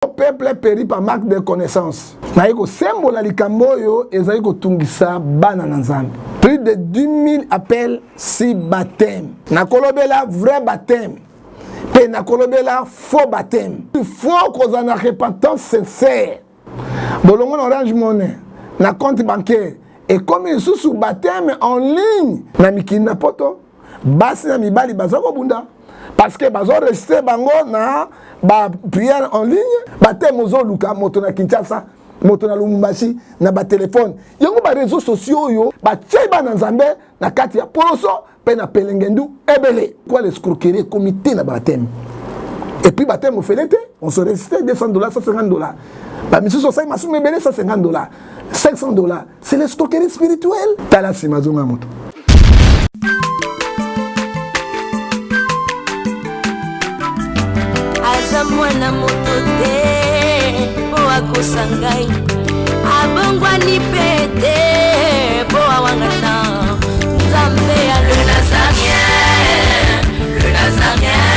peuple péri par manque de connaissance. Naïko sembola likamboyo ezaïko tungisa bana nanzambe. Plus de 10 000 appels si baptême. Nakolobela vrai baptême. Et nakolobela faux baptême. Il faut qu'on ait une repentance sincère. Bolongo Orange Money, na compte bancaire. Et comme il sous sous baptême en ligne, na mikina poto, basi na mibali bazako bunda. Parce que bazo resté bango na ba prière en ligne, baptême ozo luka moto na Kinshasa, moto na Lumumbashi, na ba téléphone. Yango ba réseaux sociaux yo, ba tcheba na Nzambe na kati ya poloso, pe na pelengendu ebele. Quoi l'escroquerie comité na baptême. Et puis baptême au fait on se restait $200, $150. Bah, monsieur Sosai m'a soumis $150, $500. C'est l'escroquerie spirituelle. Tala si mazunga moto. Azamwana moto te, boa kosangai. Abongwa ni pete, boa wangana. Nzambe ya le Nazarien, le Nazarien.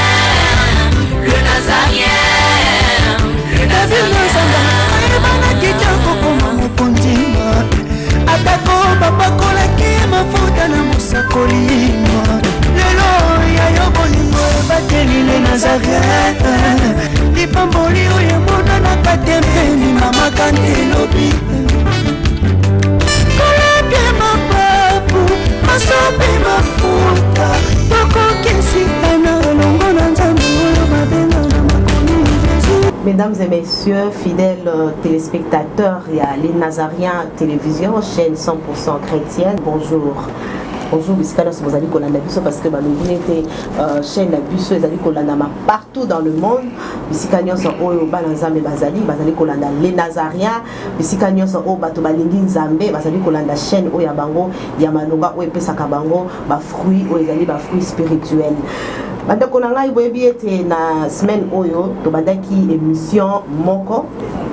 Le Nazarien, le Nazarien. Atako babakola ki mafuta na musakolima. Lelo ya yobolingo bateli le Nazarien. Lipamboli oyo mona na katempeni mama kantelobi. Kolapye mapapu, masope mafuta. Toko kesikana longo na nzambe oyo mabenga na makomi Jésus. Mesdames et messieurs, fidèles téléspectateurs, il y a les Nazariens Télévision, chaîne 100% chrétienne. Bonjour. Bonjour, vous allez parce que était chaîne Busso, ils allaient partout dans le monde. Bissikanios sont au Balanzambe Bazali, Bazali Kolanda les Nazariens, Bissikanios sont au Bato Balingin Zambe, Bazali Kolanda chaîne au Yabango, Yamanonga, au Pesakabango, ba fruits, au Ezali, ba fruits spirituels. Banda konanga iboyebi ete na semaine oyo to bandaki émission moko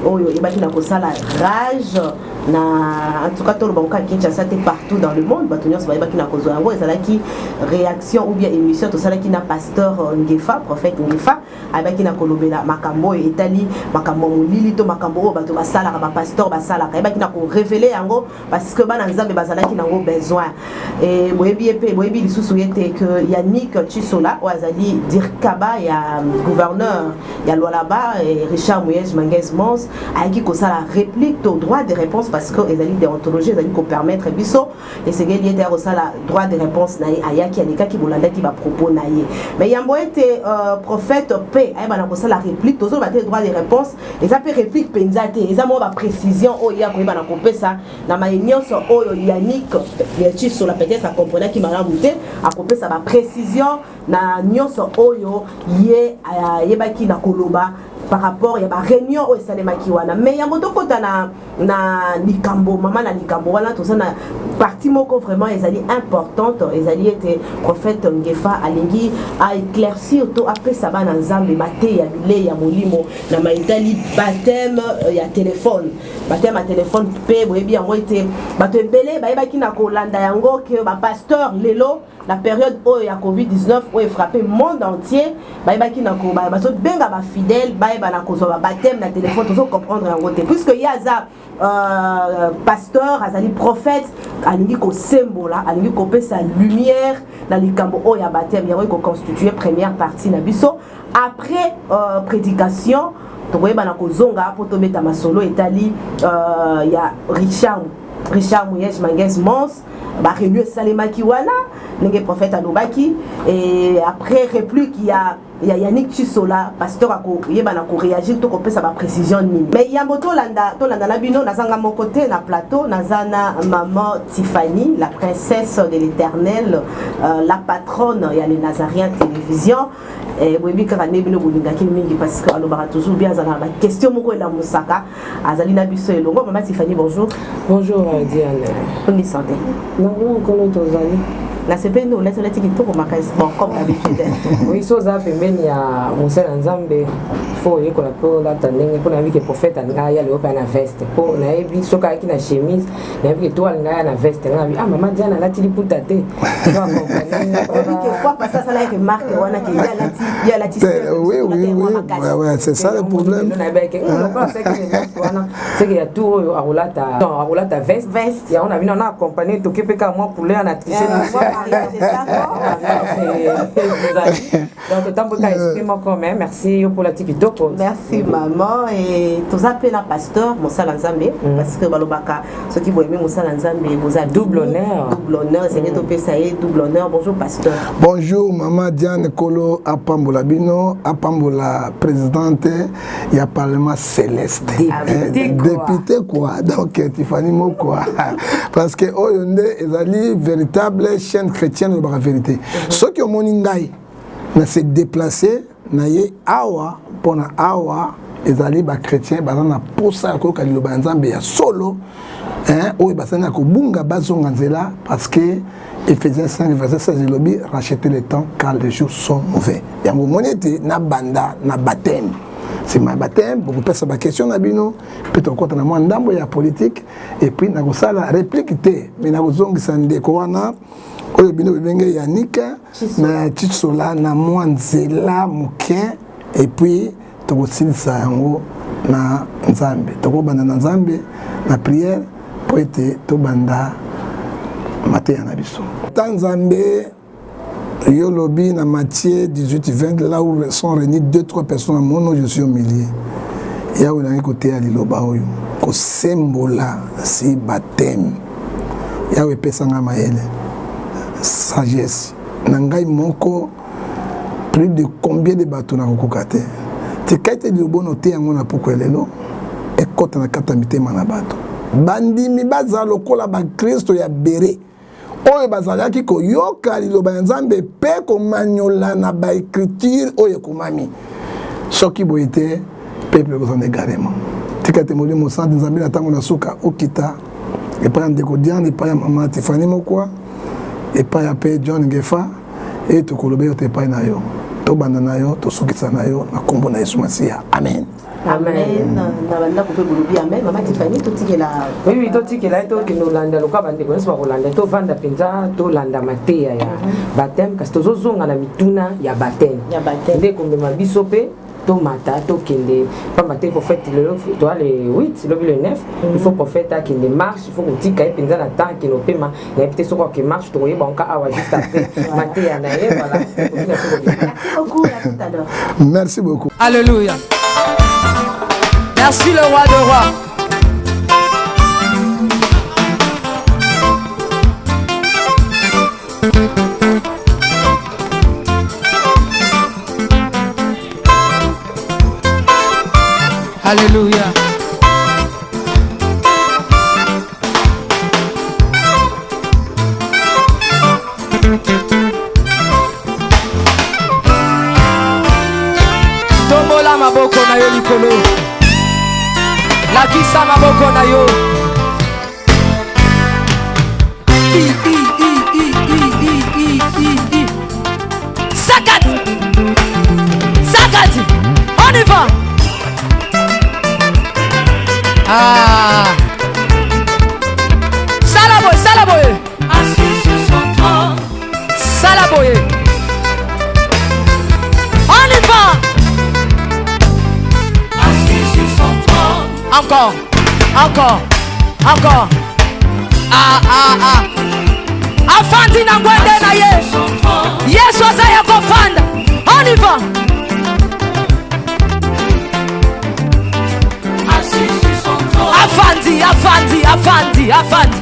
oyo ebaki na kosala rage na en tout cas to banka Kinshasa te partout dans le monde bato nyonso bayebaki na kozwa yango ezalaki réaction ou bien émission to salaki na pasteur Ngefa prophète Ngefa ayebaki na kolobela makambo etali makambo molili to makambo oyo bato basalaka ba pasteur basalaka ayebaki na ko révéler yango parce que bana nzambe bazalaki nango besoin et boyebi epe boyebi lisusu yete que Yannick Chisola Azali Dirkaba, il y a gouverneur, il y a Lualaba et Richard Mouyej Manguez Mons, avec qui ça la réplique au droit de réponse parce que les alliés déontologie, les alliés qu'on permettre biso et c'est qu'il y a aussi la droit de réponse naïe aya qui a des cas qui vont qui va propos naïe. Mais il y a un été prophète paix, il y a ça la réplique, tous autres le droit de réponse et ça peut réplique penzate, et ça moi précision oh il y a qu'on va couper ça dans ma union sur oh Yannick, bien sûr sur la peut-être ça comprenait qui m'a ramouté à couper ça ma précision na nyonso oyo ye yebaki na koloba par rapport ya ba réunion o esalemaki wana mais ya moto kota na likambo mama na likambo wana tout ça na partie moko vraiment ezali importante ezali était prophète Ngefa alingi a éclaircir to après ça ba na nzambe maté ya bile ya molimo na maitali baptême ya téléphone baptême à téléphone pe boyebi yango était bato ebele ba yebaki na kolanda yango que ba pasteur lelo la période où il y a Covid-19 où il frappé le monde entier ba yebaki na ko ba so benga ba fidèle ba na ko so ba baptême na téléphone to comprendre en côté puisque il y a ça pasteur azali prophète alingi ko sembola alingi ko pe sa lumière na likambo o ya baptême ya ko constituer première partie na biso après prédication to koyeba na kozonga po to beta masolo etali ya Richard Mouyej Manguez Mons ba réunion salemaki wana nenge prophète alobaki et après réplique il y a Yannick Chisola pasteur ako yeba na ko réagir to ko pesa ba précision ni mais il y a moto landa na bino na zanga mon côté na plateau na zana maman Tiffany la princesse de l'Éternel la patronne ya les Nazariens Télévision et webi ka ne bino bolinga ki mingi parce que alobara toujours bien za na ba question moko la musaka azali na biso elongo maman Tiffany bonjour. Bonjour Diane. On est santé. Non, on connaît tous La CP nous laisse la tiki pour ma case. Bon, comme d'habitude. Oui, so za pembeni ya Musala Nzambe fo yeko la po la tandenge po na vike prophète nga ya le opa na veste po na ebi soka ki na chemise na vike to nga na veste nga bi maman Diana la tili puta te va comprendre que fois passer ça là que marque wana que il y a la tisse. Oui, c'est ça le problème. C'est qu'il y a tout à roulata veste et on a vu on a accompagné tout qui peut qu'à moi pour l'air na tricher donc tant que exprime quand même merci pour la TikTok. Merci maman et tous appelez la pasteur Musala Nzambe parce que balobaka ceux qui vont aimer Musala Nzambe vous a double honneur c'est que topé ça est double honneur. Bonjour pasteur. Bonjour maman Diane Kolo Apambola Bino Apambola présidente il y a parlement céleste député quoi donc Tiffany Moko parce que oyonde ezali véritable chaîne chrétienne de la vérité ceux qui ont moningai na se déplacer na ye awa pona awa ezali ba chrétien bazana posa ko kalilo banzambe ya solo oyo basana ko bunga bazonga nzela parce que Ephésiens 5 verset 16 lobi racheter le temps car les jours sont mauvais yango monete na banda na baptême c'est ma baptême beaucoup personne ba question na bino peut-être quand na moi ndambo ya politique et puis na ko sala réplique té mais na ko zongisa ndeko wana oyo bino benge Yanika na Titsola na Mwanzela Muke et puis toko silisa yango na Nzambe toko banda na Nzambe na prière pour être to banda maté na biso Nzambe yo lobi na Matthieu 18-20 là où sont réunis 2-3 personnes à mon nom je suis au milieu ya où na côté à liloba oyo ko sembola si baptême ya où pesanga maele sagesse nangai moko plus de combien de bateaux na kokate te kaite de bono te yango na pokwelelo e kota na katamite mana bato bandimi baza lokola ba Kristo ya bere oyo bazalaki ko yoka liloba ya Nzambe pe ko manyola na ba écriture oyo komami soki boyete peuple ko s'en égarement tikate molimo sant Nzambe na tango na suka okita et pas ndeko Diane et pas maman Tiffany Mokwa et pas ya pe John Ngefa et to kolobe yo te pa na yo to banda na yo to sukisa na yo na kombo na Yesu Masia amen. Amen. Na banda ko pe bulubi amen. Maman Tiffany to tikela. Oui to tikela to ke no landa loka bande ko nso ko landa to vanda penza to landa mateya ya baptême parce que zozonga na mituna ya baptême. Ya baptême. Ndeko mbema bisope to mata to kende pas matin prophète le toi le 8 le 9 il faut prophète qui ne marche il faut que tu caille penza na temps qui no pema na peut-être so quoi qui marche to yeba onka awa juste après mateya na ye voilà. Merci beaucoup à tout à l'heure. Merci beaucoup. Alléluia. Merci le roi de rois. Alléluia. Tombola maboko na yo likolo. Lakisa maboko na yo. Sakat. Sakat. On y va. Ah. Salaboy, salaboy. Assis sur son trône. Salaboy. On y va. Assis sur son trône. Encore, encore, encore. Ah, ah, ah. Afandi na ngwende na ye. Yesu azaya kofanda. On y va. Assis sur son trône. Afandi, afandi, afandi, afandi.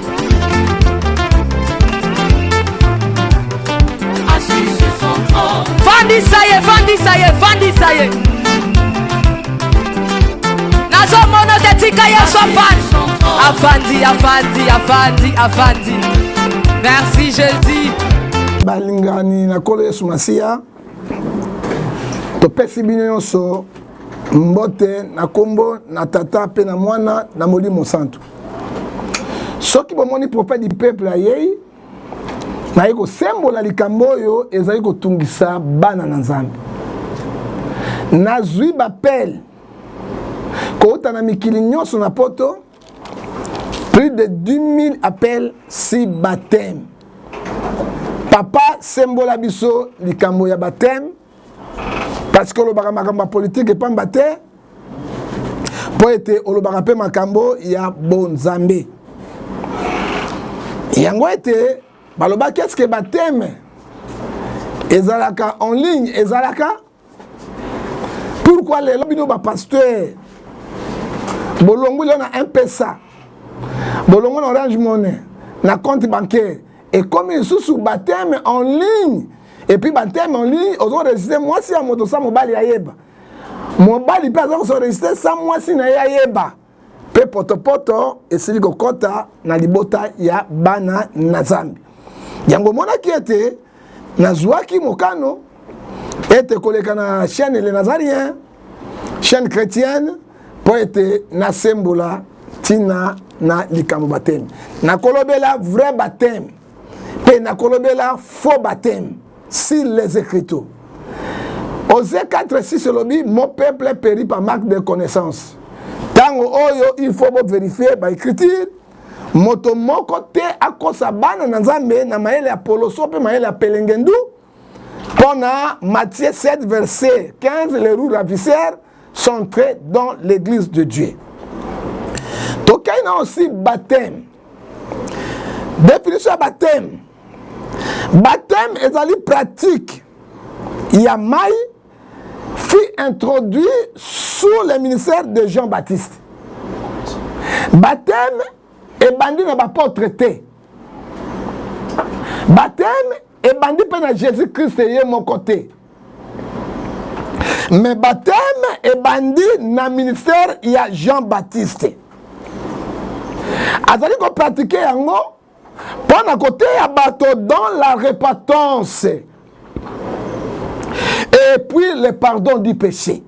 Assis sur son trône. Fandi saye, fandi saye, fandi saye. Nazo mono tetika Yesu afandi. Afandi, afandi, afandi, afandi. Merci Jésus. Balingani na kolo Yesu Masia. Topesi bino nyonso mbote na kombo na tata pe na mwana na molimo santo. Soki bomoni prophète du peuple ayei naye kosembola likambo oyo ezali kotungisa bana na Nzambe. Nazwi bapel kouta na mikili nyonso na poto, plus de 10 000 appels si baptême. Papa sembola biso likambo ya baptême parce que olobaka makambo ya politique epamba te po ete olobaka mpe makambo ya bonzambe. Yango ete balobaki eske baptême ezalaka en ligne ezalaka. Pourquoi lelo bino bapasteur bolongo lelo na M-Pesa, bolongo na Orange Money, na compte bancaire, et comme ils sont sous baptême en ligne, et puis baptême en ligne, ils ont résisté, moi si à moto ça mobile yeba, mobile pas ont résisté ça moi si na yeba, pe poto et c'est ko kota na libota ya bana na Nzambe. Yango mona ki ete na zwaki mokano ete koleka na chaîne les Nazariens, chaîne chrétienne, pour être na sembola tina na likambo baptême. Na kolobela vrai baptême. Pe na kolobela faux baptême. Si les écritures. Osée 4:6 lobi, mon peuple périt par manque de connaissance. Tango oyo il faut vérifier par écriture. Moto moko te akosa bana na Nzambe na maele apoloso pe maele apelengendu. Pona Matthieu 7 verset 15, les roues ravisseurs sont entrés dans l'église de Dieu. Donc il y a aussi baptême. Définition baptême. Baptême est une pratique. Il y a maille fut introduit sous le ministère de Jean-Baptiste. Baptême est bandit dans la porte traité. Baptême est bandit par Jésus-Christ et mon côté. Mais baptême est bandit dans le ministère il y a Jean-Baptiste. Azali ko pratiquer yango pendant côté ya bateau dans la repentance et puis le pardon du péché.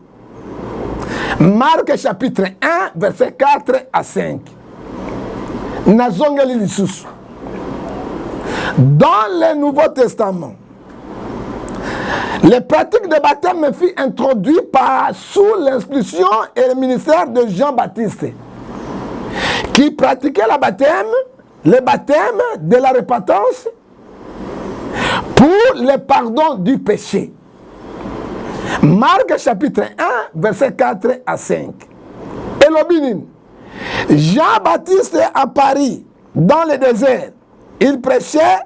Marc chapitre 1 verset 4 à 5. Nazongeli lisusu. Dans le Nouveau Testament, les pratiques de baptême furent introduites sous l'instruction et le ministère de Jean-Baptiste, qui pratiquait le baptême de la repentance pour le pardon du péché. Marc chapitre 1, verset 4 à 5. Et l'obinin, Jean-Baptiste à Paris, dans le désert, il prêchait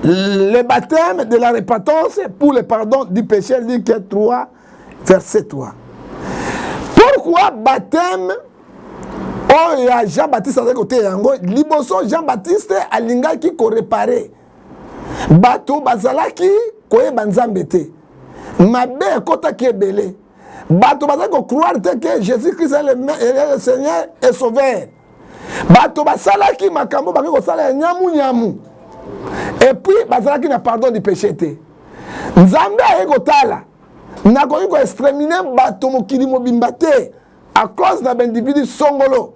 le baptême de la repentance pour le pardon du péché, Luc 3, verset 3. Pourquoi baptême? Oh, il y a Jean-Baptiste à côté. Liboso Jean-Baptiste a l'inga qui ko réparé. Bato bazalaki koye banzambete. Mabe kota qui est belé. Bato bazalaki croire que Jésus-Christ est le Seigneur et Sauveur. Bato basalaki makambo baki ko sala nyamu nyamu. Et puis bazalaki na pardon du péché te. Nzambe ayekotala. Na ko exterminer bato mokili mobimba te à cause d'un individu songolo.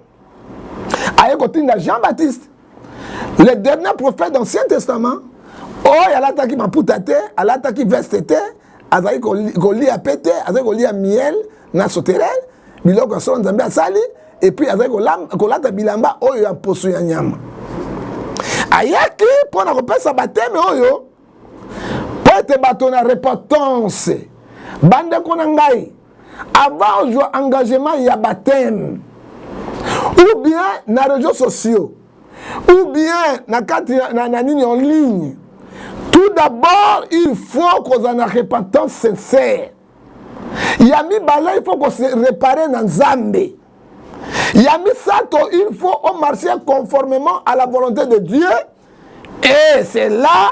Ayekotinda Jean-Baptiste, le dernier prophète dans l'Ancien Testament, oh, il a l'attaqué ma poutate, il a attaqué vestete, azali goli a pété, azali goli a miel, na soterel, biloko son nzambe asali, et puis azali kolata bilamba oyo ya poso ya nyama. Ayaki pour na kopesa baptême oyo, pour être bato na repentance, bande kona ngai, avant de engagement il y a baptême. Ou bien dans les réseaux sociaux, ou bien en ligne. Tout d'abord, il faut qu'on ait une repentance sincère. Il y a mis balai, il faut qu'on se répare dans Zambé. Il y a mis sato, il faut marcher conformément à la volonté de Dieu. Et c'est là,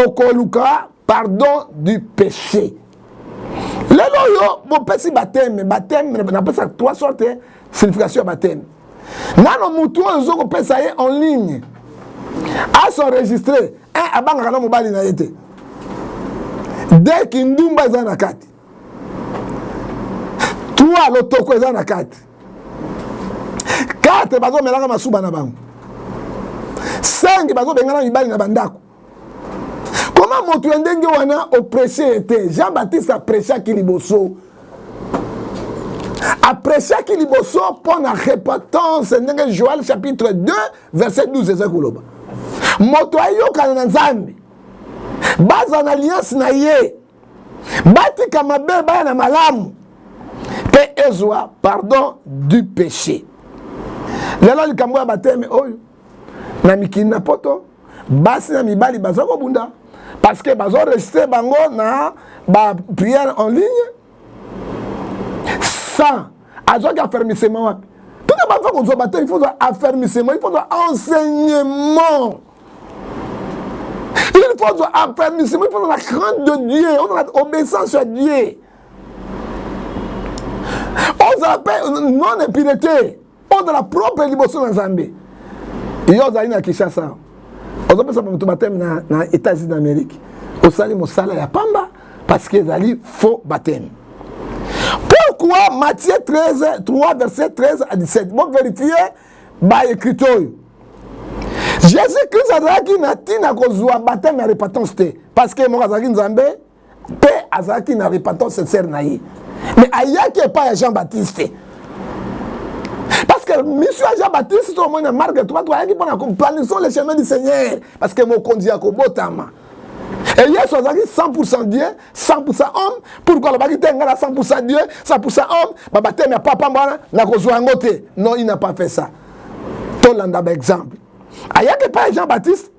au Koluka, pardon du péché. Lelo mon petit baptême, on appelle ça 3 sortes de signification baptême. Nano mutu ozo ko pesa en ligne. A s'enregistrer un abanga na mobali na yete. Dès kindumba za na kati. 3 lotoko za na kati. 4 bazo melanga masuba na bango. 5 bazo bengana mibali na bandako. moto ya ndenge wana oprêché était. Jean-Baptiste a prêché qui liboso. A prêché qui liboso pour la répétance ndenge Joël chapitre 2 verset 12 ezekuloba. Moto ayoka na Nzambe. Baza na alliance na ye. Batika mabe ba na malamu. Pe ezwa pardon du péché. Lelo likambo ya bateme oyo na mikini na poto basi na mibali baza ko bunda parce que bazo rester bango na ba prière en ligne sans azoki affermissement wapi tout le monde ko zo bateme il faut affermissement il faut enseignement il faut affermissement il faut la crainte de Dieu on a obéissance à Dieu on s'appelle non impiété on a la propre liberté dans Zambie. Il y a des gens qui cherchent ça. On a besoin baptême dans les États-Unis d'Amérique. Au salut, mon salaire ya pamba parce qu'ils ont faux baptême. Pourquoi Matthieu 13, 3, verset 13 à 17? Bon, vérifier, bah, écriture. Jésus-Christ a dit qu'il n'a pas baptême à répentance. Parce que moi, je suis Zambé, paix à Zaki n'a répentance sincère. Mais il n'y a pas Jean-Baptiste. Parce que monsieur Jean-Baptiste, au moins, Marc 3, qui planifier les chemins du Seigneur. Parce que mon conduit à Kobotama. Et hier, soit 100% Dieu, 100% homme. Pourquoi le bagage est 100% Dieu, 100% homme? Babaté, mais papa, n'a pas côté. Non, il n'a pas fait ça. Tout le monde a exemple. Il n'y a pas Jean-Baptiste.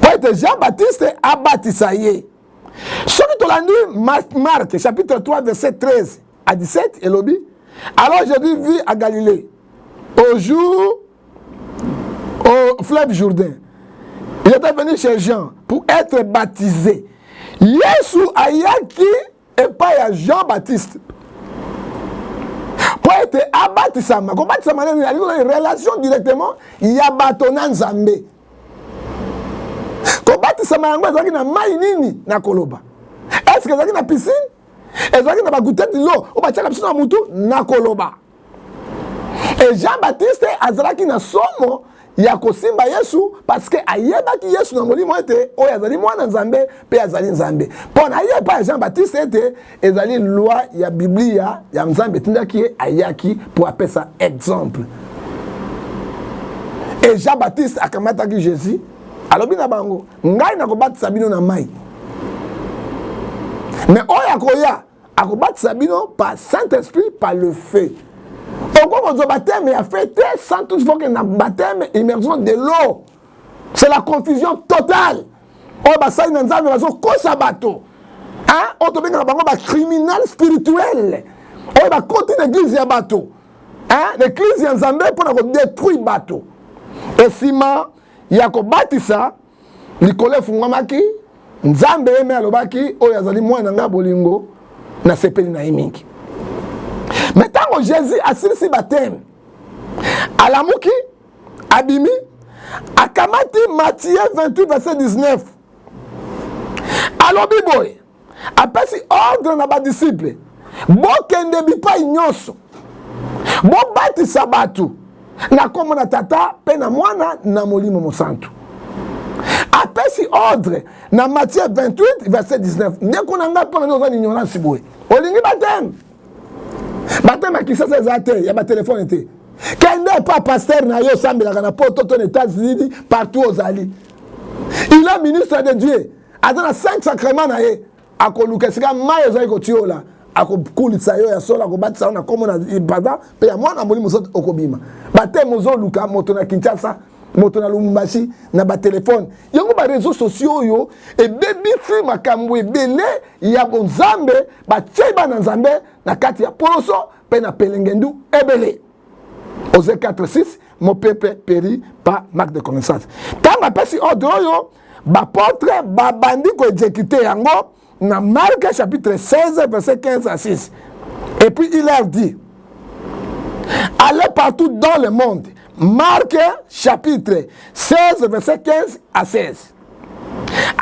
Pour être Jean-Baptiste, a baptisé. Ce que tu l'as dit, Marc, chapitre 3, verset 13 à 17, et l'obit. Alors Jésus vit à Galilée, au jour, au fleuve Jourdain. Il était venu chez Jean pour être baptisé. Yesu ayaki et pas à Jean-Baptiste. Pour être abattisé, comme baptisé, il y a une relation directement, il y a bâtonné Nzambe. Comme baptisé, il y a une maïnini na koloba. Est-ce que il y a une piscine? Ezaki na bagoute de l'eau, on va tirer na mutu na koloba. Et Jean-Baptiste azalaki na somo ya kosimba Yesu parce que ayebaki Yesu na molimo ete o yazali mwana Nzambe pe azali Nzambe. Pon ayeba Jean-Baptiste ete ezali loi ya Biblia ya Nzambe tindaki ayaki pour appeler ça exemple. Et Jean-Baptiste akamataki Jésus alobi na bango ngai na kobatisa bino na mai. Mais oya akobatisa bino par Saint-Esprit, par le feu. Pourquoi on baptême a fait sans tout faut que na baptême immersion de l'eau. C'est la confusion totale. On va ça dans nzambe bazo kosa bato. Hein? On te benga bango ba criminel spirituel. On va continuer l'église ya bato. Hein? L'église ya nzambe pour na détruire bato. Et sima ya ko batisa likole fungwamaki Nzambe eme alobaki oyo azali mwana nga bolingo na sepeli na imingi. Mais tant que Jésus a silisi baptême, alamuki, abimi, akamati Matthieu 28 verset 19. Alobi boy, apesi ordre na ba disciple, bo kende bipa nyonso, bo batisa batu, na komo na tata pe na mwana na molimo mosantu. Apesi ordre na Matthieu 28 verset 19. Ndé konanga pona noza ignorance boy. Olingi baptême. Baptême qui ça c'est ya ba téléphone était. Kende pas pasteur na yo sambela na poto ton États-Unis partout aux ali. Il est ministre de Dieu. Azana 5 sacrements na ye. Akoluka sika mayo za ko tiola. Akokulisa yo ya sola ko batisa na komo na ibada pe ya mwana molimo soto okobima. Baptême ozo luka moto na Kinshasa. Moto na Lumumbashi na ba téléphone yango ba réseaux sociaux yo et baby fi makambo ebele ya bonzambe ba tsheba na nzambe na kati ya poloso pe na pelengendu ebele Osée 4:6 mon peuple périt par manque de connaissance. Tanga pesi ordre yo ba portrait ba bandi ko exécuter yango na Marc chapitre 16 verset 15 à 6. Et puis il leur dit allez partout dans le monde. Marc chapitre 16 verset 15 à 16.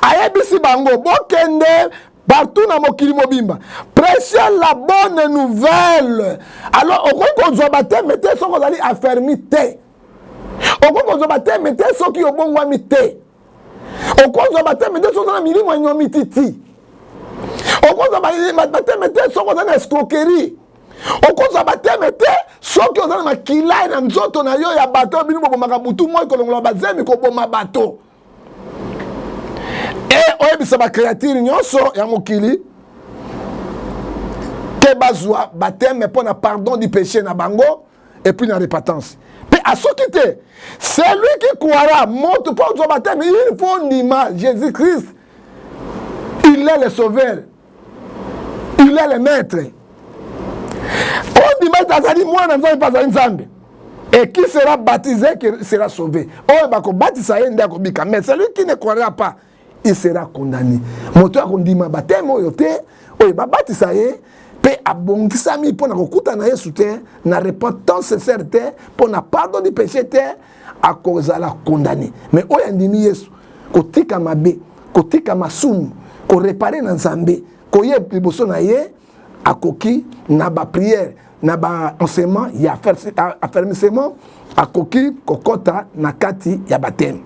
Ayebisi bango bokende partout na mokili mobimba. Prêchez la bonne nouvelle. Alors on ko zo baptême te soko zali affermi te. On ko zo baptême te soki obongwami te. okozwa bateme te soki oza na milimo ya nyomititi, okozwa bateme te soki oza na escroquerie, okozwa bateme te soki oza na makilai na nzoto na yo ya bato bino bobomaka butu moi kolongola bazemi koboma bato. E oyebisa bakreatire nyonso ya mokili ke bazwa bateme mpo na pardon du péché na bango et puis na repentance. Pe asoki te, celui qui croira moto mpo ozwa bateme, il faut ndima Jésus-Christ. Il est le sauveur, il est le maître. On dit azali mwana nzambe pa azali nzambe, et qui sera baptisé qui sera sauvé. Oyo bako batisa ye nde akobika, mais celui qui ne croira pas, il sera condamné. Moto akondima bateme oyo te, oyo babatisa ye pe abongisami mpo na kokuta na Yesu te, na repentance sincère te, mpo na pardon du péché te, akozala condamné. Mais oyo andimi Yesu kotika mabe, kotika masumu, ko réparer na nzambe, koye liboso na ye, akoki na ba prière, na ba enseignement ya affermissement, akoki kokota na kati ya bateme.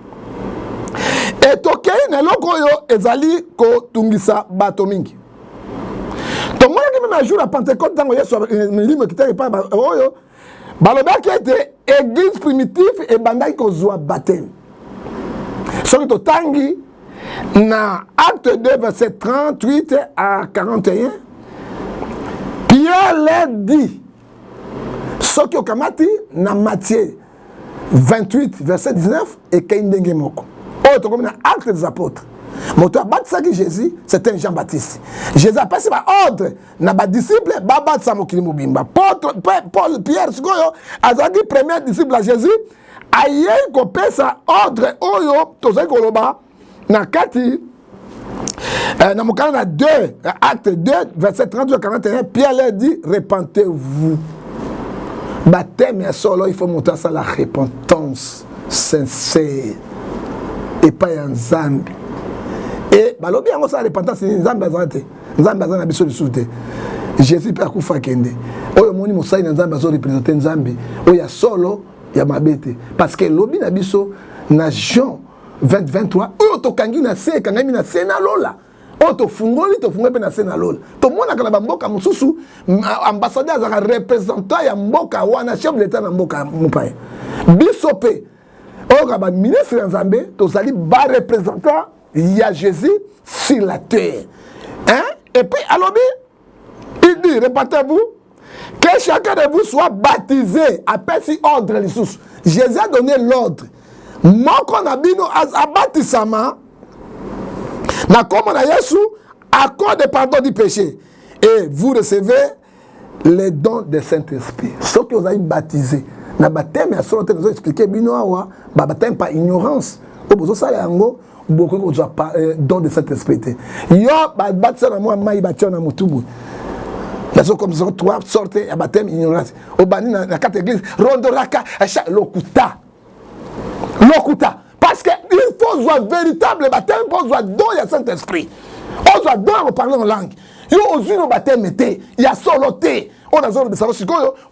Et tokei na loko yo ezali ko tungisa bato mingi. To mwana ki même jour à Pentecôte tango Yesu milimo kitaki pa oyo balobaki ete église primitive et bandaki kozwa bateme. Soki to tangi na acte 2 verset 38 à 41, Pierre leur dit, ce qui okamati na Matthieu 28 verset 19 et Kaindenge moko. Autre comme dans acte des apôtres. Moto abatisaki Jésus, c'était Jean-Baptiste. Jésus a passé par ordre na ba disciple babatisa mokili mobimba. Paul Pierre sikoyo azaki premier disciple à Jésus, aye ko pesa ordre oyo tozaki koloba na kati dans mon cas, 2, acte 2, verset 32 à 41, Pierre leur dit, repentez-vous. Baptême et solo, il faut monter ça la repentance sincère. Et pas un zambi. Et, bah, l'objet, on sa repentance, c'est un zambi azante. Zambi azante, abisso de soute. Jésus peut akoufa kende. Oyo moni mosaï na zambi azo représenter un zambi. Oya solo, ya mabete. Parce que l'objet nabisso, na Jean 20-23, oyo kangi na se, kangami na se na lola. Oyo fungoli pe na se na lola. To mona kana ba mboka mususu, ambassadeur azaka représentant ya mboka wana chef de l'état na mboka mupaya. Bisope, oyo ba ministre nzambe, to zali ba représentant ya Jésus sur la terre. Hein? Et puis alobi, il dit, répétez-vous, que chacun de vous soit baptisé, appelle si ordre les sous. Jésus a donné l'ordre. Moko na bino abatisama na komo na Yesu accord de pardon du péché et vous recevez les dons du Saint-Esprit. Ceux qui vous avez baptisé na baptême ya solo te nous expliquer bino awa ba baptême par ignorance o bozo sala yango beaucoup ko za don de Saint-Esprit te yo ba baptisa na moi mai ba tia na mutubu. Là comme ça trois sortes ya baptême ignorance o bani na quatre églises rondoraka lokuta. Lokuta. Parce qu'il faut jouer véritable baptême pour jouer don il y a Saint-Esprit. On doit don on parler en langue. Yo aussi no baptême était, il y a solo té. On a zone de savoir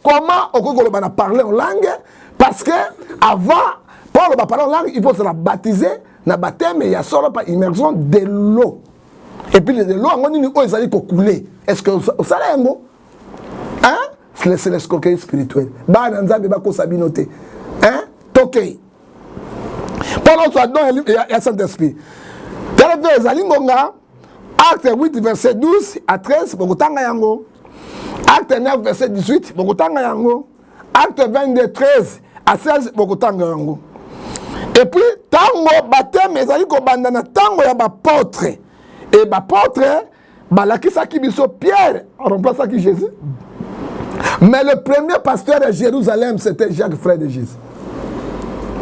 comment on peut parler en langue parce que avant Paul va parler en langue, il faut se la baptiser na baptême il y a solo par immersion de l'eau. Et puis de l'eau on dit ils allaient couler. Est-ce que ça là un mot? Hein? C'est l'escroquerie spirituelle. Ba nzambe ba ko sabinoté. Hein? Toké. Pendant soit dans il y a Saint-Esprit. Dans le verset Alingonga, acte 8 verset 12 à 13 bokutanga yango. Acte 9 verset 18 bokutanga yango. Acte 22 13 à 16 bokutanga yango. Et puis tango baptême ezali ko bandana tango ya bapôtre. Et bapôtre balakisaki biso Pierre remplaçaki Jésus. Mais le premier pasteur de Jérusalem c'était Jacques, frère de Jésus.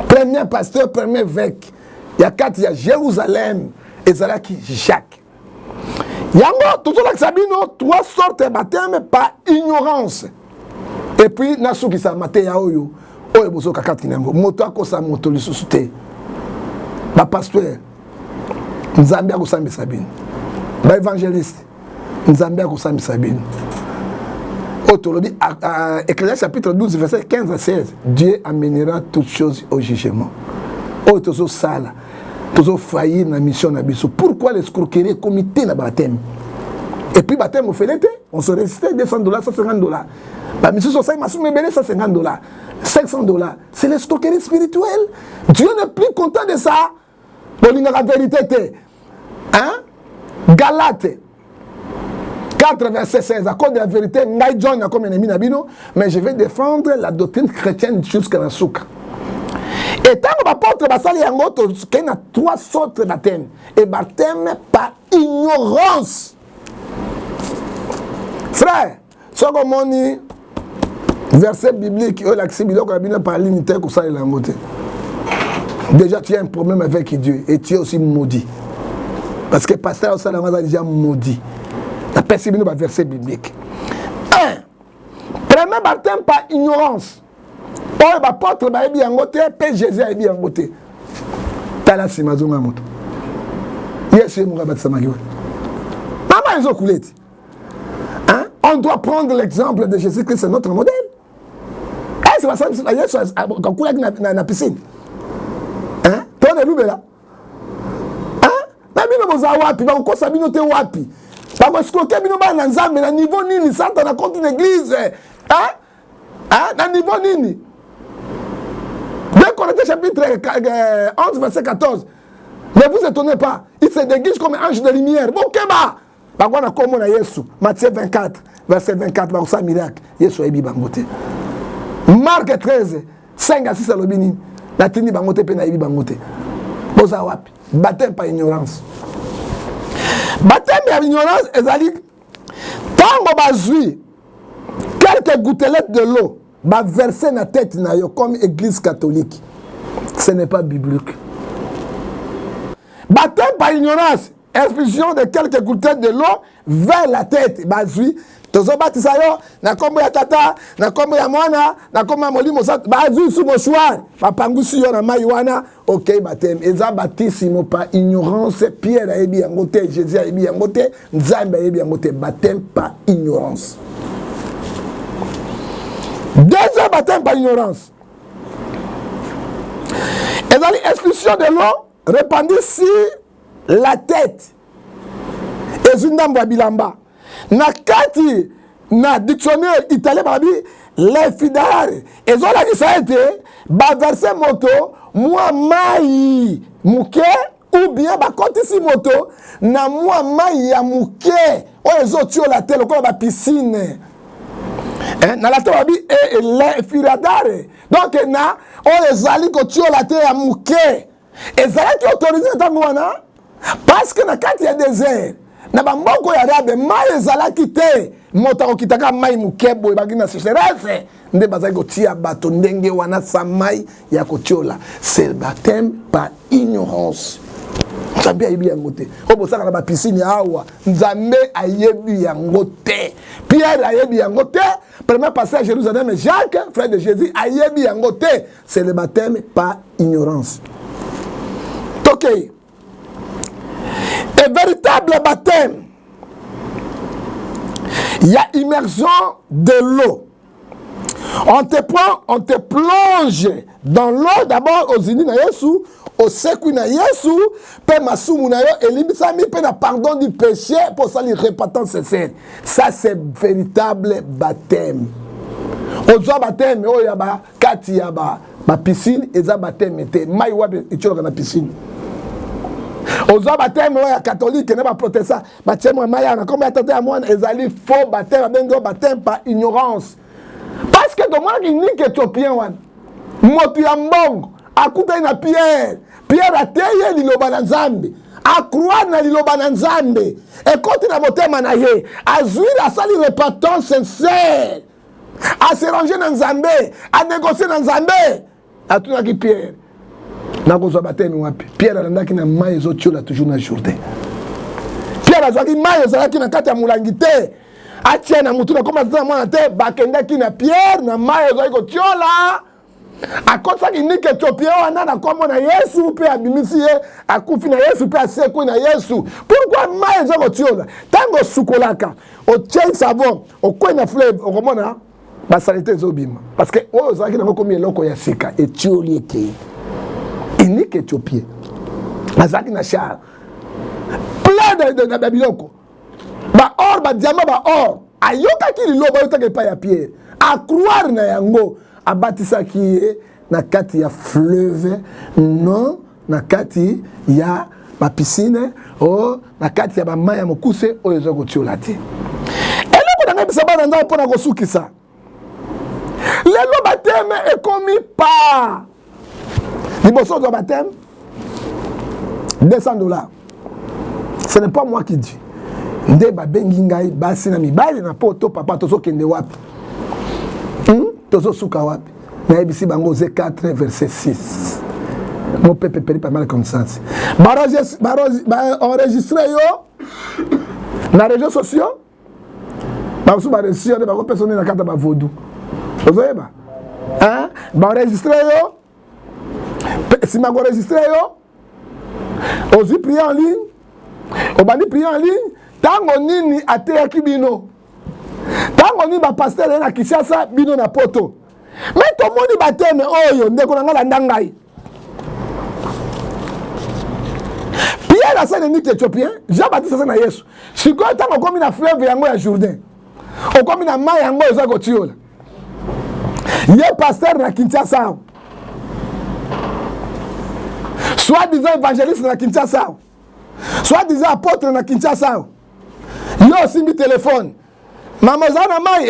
Premier pasteur, premier évêque. Il y a quatre, il y a Jérusalem et Zalaki Jacques. Yango, tout ça, Sabino, trois sortes de baptême par ignorance. Et puis, Nassou qui s'est maté à Oyo. Oyo, Bozo Kakatinengo. Moto à Kosa, Moto, le sous-souté. Ba pasteur. Nzambia Kosambi Sabine. Ba évangéliste. Nzambia Kosambi Sabine. Autolobie, Ecclésiaste chapitre 12, verset 15 à 16. Dieu amènera toutes choses au jugement. Otozo sala. Tous ont failli dans la mission d'Abisso. Pourquoi l'escroquerie comité dans baptême? Et puis baptême, on fait l'été. On se résistait $200, $150. La mission sociale, ma somme est $150, $500. C'est l'escroquerie spirituelle. Dieu n'est plus content de ça. Bon, il y a la vérité. Hein? Galate 4, verset 16. À cause de la vérité, mais je vais défendre la doctrine chrétienne jusqu'à la souk. Et tant que l'apôtre Bassali Yangoto, il y a 3 sortes de baptême. Et baptême par ignorance. Frère, ce qu'on m'a dit, verset biblique, déjà tu as un problème avec Dieu et tu es aussi maudit. Parce que le pasteur a déjà maudit. La personne a un verset biblique. 1. Premier baptême par ignorance. Or, l'apôtre a dit que Jésus a dit que Tala Simazunga Moto. Yes, je suis Samagio. Maman, ils ont coulé. On doit prendre l'exemple de Jésus-Christ, c'est notre modèle. C'est pas ça, quand on coule dans la piscine. Tu es loué là. On wapi. Parce que na niveau nini santa na compte l'église. Na niveau nini. 2 Corinthiens chapitre 11 verset 14. Ne vous étonnez pas, il se déguise comme un ange de lumière. Bon keba. Bagwana komo na Yesu. Matthieu 24 verset 24 ba ça miracle. Yesu ebi bangote. Marc 13 5 à 6 alobini. La tini bangote pe na ebi bangote. Boza wapi. Baptême par ignorance. Baptême par ignorance, ezali tango bazui quelques gouttelettes de l'eau ba verser na tête na yo comme église catholique. Ce n'est pas biblique. Baptême par ignorance, expulsion de quelques gouttelettes de l'eau vers la tête bazui. Tozobatisa yo na kombo ya tata, na kombo ya mwana, na kombo ya molimo sa bazui sous mochoir. Bapangusi yo na mai wana, OK baptême. Eza baptissimo par ignorance. Pierre a ebi yangote, Jésus a ebi yangote, Nzambe a ebi yangote. Baptême par ignorance. Deuxième baptême par ignorance. Ezali expulsion de l'eau répandue sur la tête. Ezundamba bilamba. Na kati na dictionnaire italien babi l'infidèle ezola kisaete ba verset moto moi mai muke ou bien ba kotisi moto na moi mai ya muke o ezotio la tele ko ba piscine na la tele babi et l'infidèle donc na o ezali ko tio la tele ya muke ezali ki autorisé tango wana parce que na kati ya désert na bamboko ya rabe mai ezalaki te moto akokitaka mai mukebo ebaki na sécheresse nde bazali kotia bato ndenge wana sa mai ya kotiola. C'est le baptême par ignorance. Nzambe ayebi yango te oyo bosaka na bapisine awa Nzambe ayebi yango te. Pierre ayebi yango te. Premier passage à Jérusalem, Jacques frère de Jésus ayebi yango te. C'est le baptême par ignorance. Ok. Un véritable baptême, il y a immersion de l'eau. On te prend, on te plonge dans l'eau d'abord aux unis na Yesu, au secours na Yesu, pe masumu na yo elibisami pe na pardon du péché pour ça les repentance sincère. Ça c'est véritable baptême. Ozo baptême o ya ba kati ya ba piscine eza baptême te mai wa itchoka na piscine. Ozo baptême ya catholique na ba protestant baptême maya na comme attendez à moi ezali faux baptême bengo baptême par ignorance. Parce que de moi qui nique éthiopien wan motu ya mbongo akuta na Pierre a teye liloba na Nzambe akroire na liloba na Nzambe et côté na motema na ye azui la sali repentance sincère à se ranger na Nzambe à négocier na Nzambe atuna ki Pierre na kozwa baptême wapi Pierre alandaki na mai ezotiola toujours na Jourdain. Pierre azwaki mai ezalaki na kati ya mulangi te atia na mutu na koma tata mwana te bakendaki na Pierre na mai ezalaki kotiola akosaki nike Éthiopien wana na kombo na Yesu pe abimisi ye akufi na Yesu pe asekwe na Yesu. Pourquoi mai ezalaki kotiola tango sukolaka otie savon okwe na fleuve okomona basalite ezobima parce que oyo ezalaki nango komi eloko ya sika etioli eke unique Éthiopien azalaki na char plein de biloko baor badiama baor ayokaki liloba oyotaka epai ya Pierre acroire na yango abatisaki ye na kati ya fleuve non na kati ya bapiscine o na kati ya bamai ya mokuse oyo eza kotiola te eloko na ngai bisa bana nzambe mpona kosukisa lelo bateme ekomi pa liboso ozwa bateme $200. Ce n'est pas moi qui dis. Nde babengi ngai basi na mibali na poto papa tozokende wapi tozosuka wapi nayebisi bango Osée 4 verset 6 mon peuple périt par mal connaissance enregistré yo na réseaux sociaux basu baresio de bako personne na kata ba vodou ozoyeba hein enregistré yo si ma enregistré yo ozi prier en ligne obandi prier en ligne tango nini ateyaki bino tango nini bapaster na Kinshasa bino na poto mais tomoni bateme oyo ndeko na nga landa ngai Pierre asene niki Éthiopien Jean-Baptiste asene na Yesu sikoyo tango okomi na fleuve yango ya Jourdain okomi na mai yango eza kotiola ye paster na Kinshasa soi-disant évangéliste na Kinshasa soi-disant apôtre na Kinshasa yo osimbi téléphone mama oza na mai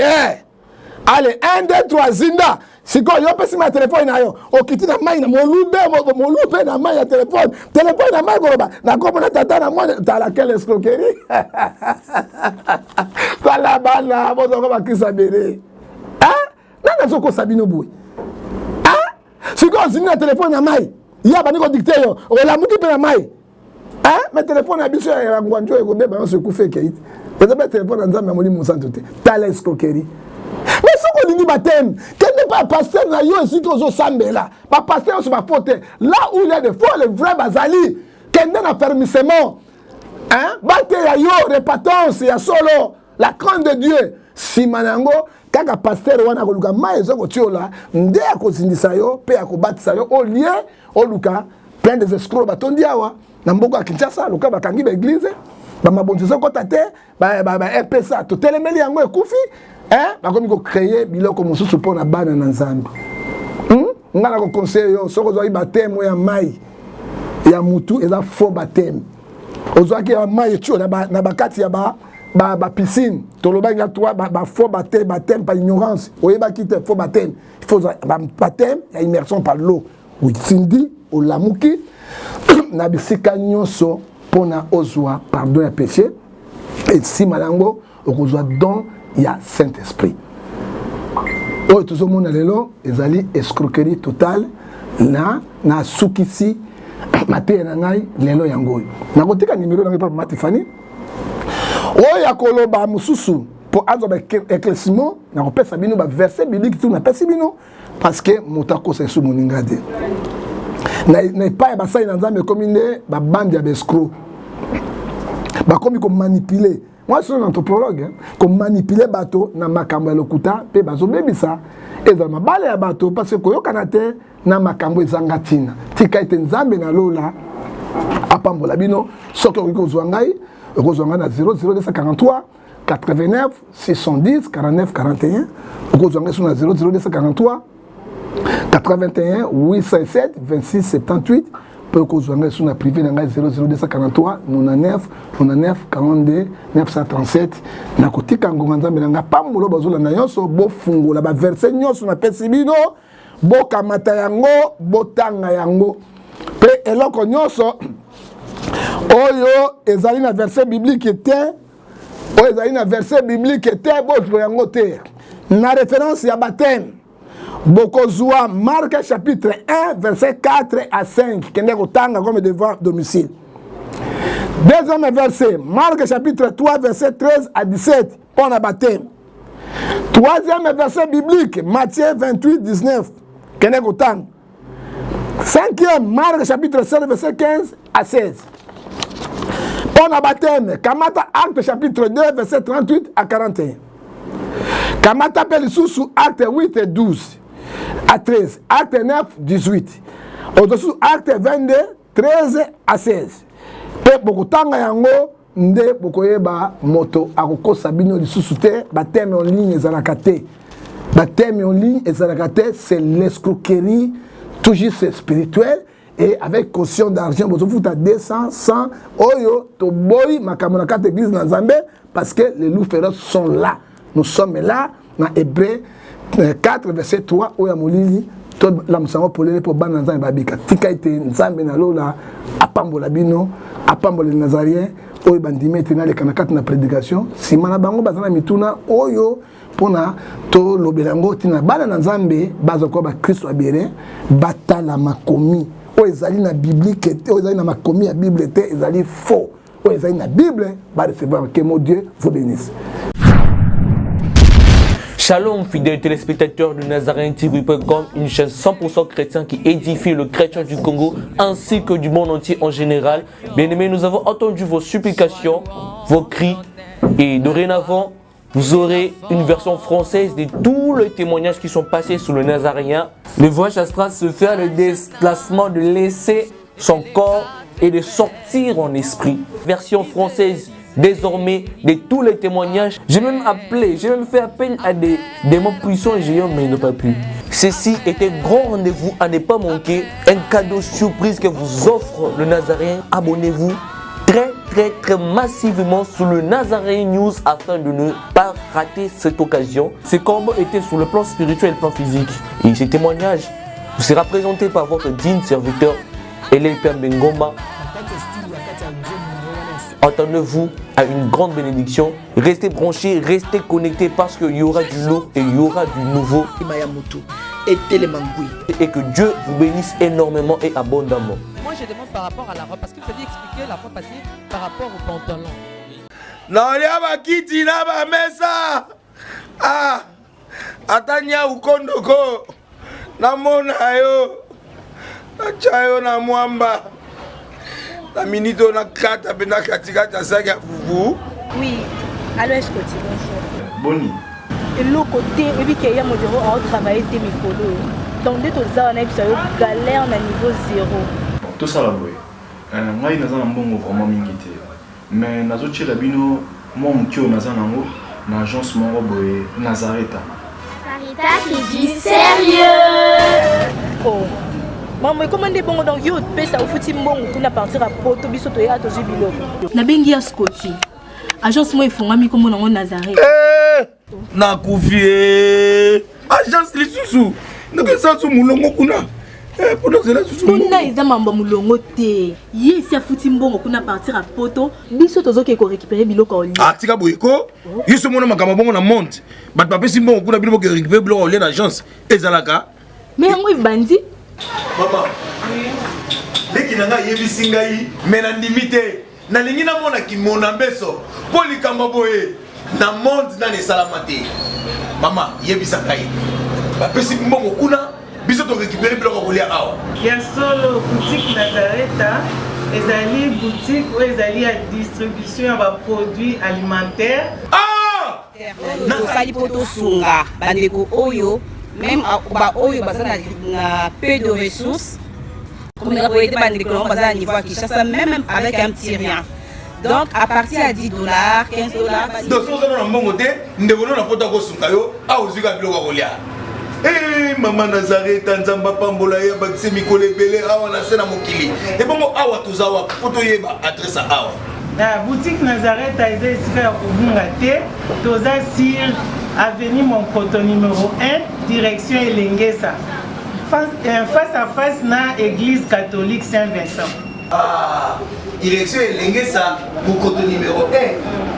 allez 1 2 3 zinda sikoyo yo opesi ma téléphone na yo okiti na mai na molube na mai ya téléphone na mai koloba nakomona tata na mwana tala quelle escroquerie tala bana bozoko bakisa bere nani azokosa bino boye sikoyo ozindi na téléphone na mai ya bandi kodikte yo olamuki mpe na mai mais téléphone ya biso ya ngwanjo ekobeba nyonso ekufeke ite eza mpe téléphone ya nzambe ya molimo mosantu te tala escroquerie mais soki olingi bateme kende mpe bapaster na yo esiki ozosambela bapaster nyonso bafo te là où il y a des faux le vrai bazali kende na fermissement bateya yo repentance ya solo la crainte de Dieu nsima na yango kaka paster wana akoluka mai eza kotiola nde akozindisa yo mpe akobatisa yo olie oluka plein des escrocs batondi awa na mboka ya Kinshasa luka bakangi baeglize bamabonziso kota te epesa totelemeli yango ekufi bakomi kocreye biloko mosusu mpo na bana na Nzambe nga na kokonseye yo soki ozwaki bateme ya mai ya mutu eza faux bateme ozwaki ya mai etio na bakati ya bapiscine tolobaki ya toi bafaux bateme par ignorance oyebaki te faux bateme il faut bateme ya immersion par l'eau otindi olamuki na bisika nyonso mpona ozwa pardon ya péché nsima nango okozwa don ya Saint-Esprit oyo tozomona lelo ezali escroquerie totale na sukisi mateya na ngai lelo yango oyo nakotika nimero nangai papa Matifani oyo akoloba mosusu mpo azwa baéclaircissement nakopesa bino baverset biblique tu napesi bino parce que moto akosa esu moninga te na epai ya basali na Nzambe ekomi nde babandi ya baescroc bakomi komanipule moi je suis un anthropologue komanipule bato na makambo ya lokuta mpe bazobebisa ezala mabale ya bato parce que koyokana te na makambo ezanga ntina tika ete Nzambe na lola apambola bino soki okoki kozwa ngai okozwa ngai na 00243 89 610 49 41 okozwa ngai so na 00243 81 807 26 78 pour que vous ayez un privé dans 00243 99 99 42 937 na kotika ngonga Nzambe nanga pambulo bazola na nyonso bo fungola ba verset nyonso na pesi bino bo kamata yango botanga yango pe eloko nyonso oyo ezali na verset biblique te oyo ezali na verset biblique te bo yango te na référence ya baptême Bokozua, Marc chapitre 1, verset 4 à 5, qui est tanga comme devant domicile. Deuxième verset, Marc chapitre 3, verset 13 à 17, pour la baptême. Troisième verset biblique, Matthieu 28, 19, qui est tanga. Cinquième, Marc chapitre 7, verset 15 à 16. Pour la baptême, Kamata Acte chapitre 2, verset 38 à 41. Kamata Pelissousou, Acte 8 et 12. À 13, acte 9, 18. Au-dessous, acte 22, 13 à 16. Pe bokotanga yango nde bokoyeba moto akokosa bino lisusu te baptême en ligne ezalaka te. Baptême en ligne ezalaka te, c'est l'escroquerie toujours spirituel et avec caution d'argent bozo futa 200 100 oyo to boy makambo na kata église na Nzambe parce que les loups féroces sont là. Nous sommes là dans Hébreux 4 verset 3 oya molili to la musango polele po bana Nzambe babika tika ite Nzambe na lola apambola bino apambola les Nazariens oyo bandime tena le kanakata na prédication simana bango bazana mituna oyo pona to lobelango tina bana na Nzambe baza ko ba Kristo abere batala makomi oyo ezali na biblique oyo ezali na makomi ya Bible te ezali faux oyo ezali na Bible ba recevoir que mon Dieu vous bénisse. Shalom fidèles téléspectateurs de NazarienTV.com, une chaîne 100% chrétien qui édifie le chrétien du Congo ainsi que du monde entier en général. Bien aimés, nous avons entendu vos supplications, vos cris et dorénavant, vous aurez une version française de tous les témoignages qui sont passés sous le Nazarien. Le voyage astral se fait le déplacement de laisser son corps et de sortir en esprit. Version française désormais de tous les témoignages. J'ai même fait appel à des démons puissants et géants, mais ils n'ont pas pu. Ceci est un grand rendez-vous à ne pas manquer, un cadeau surprise que vous offre le Nazarien. Abonnez-vous très massivement sur le Nazarien News afin de ne pas rater cette occasion. Ces combats étaient sur le plan spirituel et le plan physique. Et ces témoignages vous sera présenté par votre digne serviteur, Elelpia Bengoma. Attendez-vous à une grande bénédiction. Restez branchés, restez connectés parce qu'il y aura du lourd et il y aura du nouveau. Et que Dieu vous bénisse énormément et abondamment. Moi je demande par rapport à la robe parce que tu avais expliqué la fois passée par rapport au pantalon. Non, il y a kiti na ba mesa. Ah, atanya ukondoko. Na mona yo. Na chayo na mwamba. La minute on a 4 à katikata saga fufu. Oui, alors est-ce que tu bonjour. Boni. Et l'autre côté, et puis qu'il y a mon bureau à travailler des micros. Donc dès que tu as un galère à niveau 0. Tout ça là boy. Moi il n'a bon vraiment mingité. Mais nazo tchela bino moi mon tio naza nango na agence mon boy Nazareta. Sarita qui dit sérieux. Oh. Maman, comment est bon donc yo pesa au fouti mbongo kuna partir à poto biso to ya to jibilo. Na bengi ya Scotty. Agence moi ifungami comme na Nazareth. Na kufie. Agence lisusu. Ndeke sansu mulongo kuna. Pour cela susu. Kuna eza mambo mulongo te. Yesi afuti mbongo kuna partir à poto biso tozoke ko récupérer biloko oli. Ah tika boyeko. Yiso mona makama bongo na monte. Bat papesi mbongo kuna biloko ko récupérer biloko oli na agence. Ezalaka. Mais yango ibandi. Maman, leki nanga yebisi ngai mena ndimite na lingi na mona ki mona beso poli kamba boye na monde na ne salamate. Mama yebisa ngai ba pesi mbongo kuna biso to récupérer biloko kolia awa ya solo boutique Nazareta ezali boutique ou ezali ya distribution ya ba produits alimentaires. Ah na sali poto sunga bandeko oyo même ba oyo bazana na peu de ressources comme on a été bandé comme bazana niveau à Kinshasa même avec un petit rien. Donc à partir à $10 $15 donc so na mbongo te ndeko na pota ko sunga yo a ozika biloko kolia. Eh maman Nazareta nzamba pambola ya bakise mikole belé awa na sena mokili et bongo awa tozawa poto yeba adresse awa la boutique Nazareta est ici à Kubungate toza sur avenue Monkoto numéro 1 direction Elengesa face à face na église catholique Saint-Vincent. Ah, direction Elengesa Monkoto numéro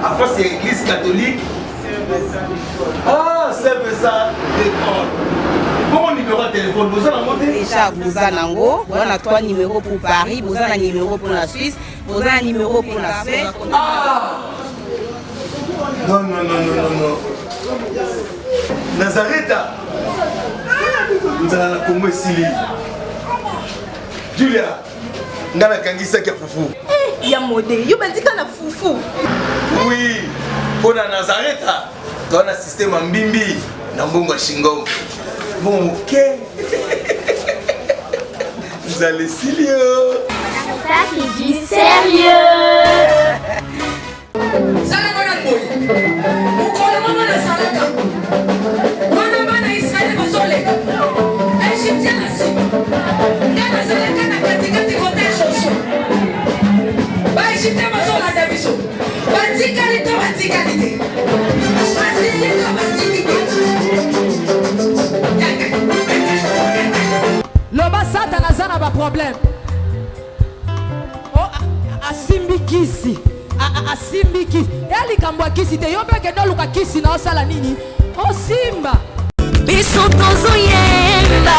1 à face à l'église catholique Saint-Vincent. Ah, Saint-Vincent d'école. Bon numéro de téléphone, vous avez monté déjà vous avez nango, vous avez 3 numéros pour Paris, vous avez un numéro pour la Suisse, vous avez un numéro pour la Suède. Ah! Non. Nazareta. Nous allons la Congo Sili. Julia, ngana kangisa kia fufu. Ya modé, yo bandika na fufu. Oui, pour la Nazareta, dans un système en bimbi, na mbongo shingo. Bon, ok. Vous allez Silio. Farita qui dit sérieux. Loba Satan azana ba problème. Oh asimbi kisi. Asimbi kisi. Yali kambwa kisi te yobe ke doluka kisi na osala nini? O simba. Biso tozo yemba.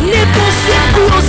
Les pensées pour